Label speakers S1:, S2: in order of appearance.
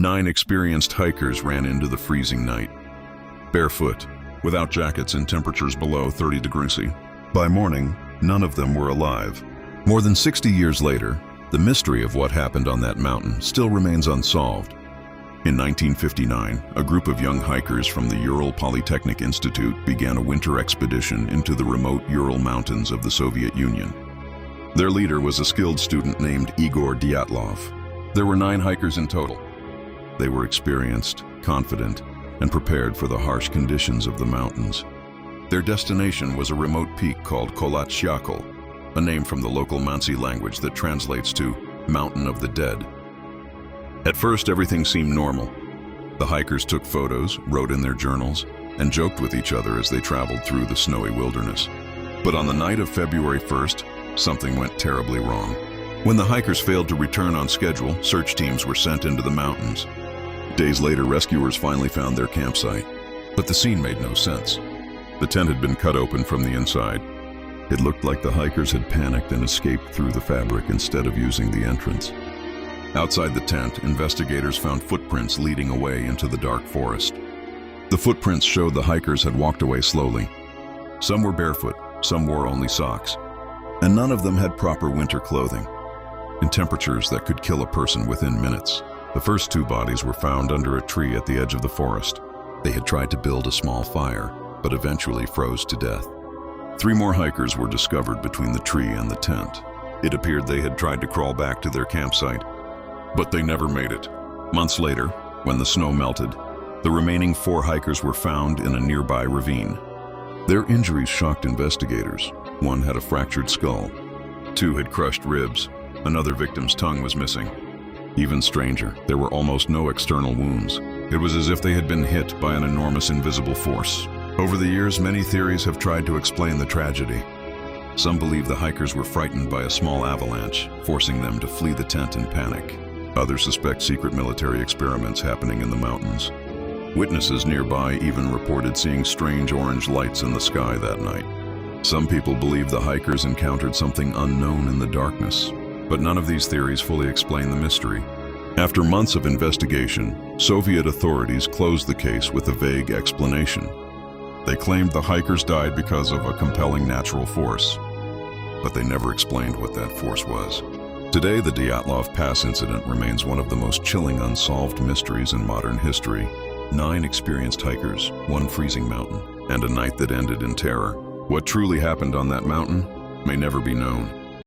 S1: 9 experienced hikers ran into the freezing night, barefoot, without jackets in temperatures below 30 degrees C. By morning, none of them were alive. More than 60 years later, the mystery of what happened on that mountain still remains unsolved. In 1959, a group of young hikers from the Ural Polytechnic Institute began a winter expedition into the remote Ural Mountains of the Soviet Union. Their leader was a skilled student named Igor Dyatlov. There were 9 hikers in total. They were experienced, confident, and prepared for the harsh conditions of the mountains. Their destination was a remote peak called Kolatsyakol, a name from the local Mansi language that translates to Mountain of the Dead. At first, everything seemed normal. The hikers took photos, wrote in their journals, and joked with each other as they traveled through the snowy wilderness. But on the night of February 1st, something went terribly wrong. When the hikers failed to return on schedule, search teams were sent into the mountains. Days later, rescuers finally found their campsite, but the scene made no sense. The tent had been cut open from the inside. It looked like the hikers had panicked and escaped through the fabric instead of using the entrance. Outside the tent, investigators found footprints leading away into the dark forest. The footprints showed the hikers had walked away slowly. Some were barefoot, some wore only socks, and none of them had proper winter clothing, in temperatures that could kill a person within minutes. The first 2 bodies were found under a tree at the edge of the forest. They had tried to build a small fire, but eventually froze to death. 3 more hikers were discovered between the tree and the tent. It appeared they had tried to crawl back to their campsite, but they never made it. Months later, when the snow melted, the remaining 4 hikers were found in a nearby ravine. Their injuries shocked investigators. 1 had a fractured skull, 2 had crushed ribs, another victim's tongue was missing. Even stranger, there were almost no external wounds. It was as if they had been hit by an enormous invisible force. Over the years, many theories have tried to explain the tragedy. Some believe the hikers were frightened by a small avalanche, forcing them to flee the tent in panic. Others suspect secret military experiments happening in the mountains. Witnesses nearby even reported seeing strange orange lights in the sky that night. Some people believe the hikers encountered something unknown in the darkness, but none of these theories fully explain the mystery. After months of investigation, Soviet authorities closed the case with a vague explanation. They claimed the hikers died because of a compelling natural force, but they never explained what that force was. Today, the Dyatlov Pass incident remains one of the most chilling unsolved mysteries in modern history. 9 experienced hikers, 1 freezing mountain, and a night that ended in terror. What truly happened on that mountain may never be known.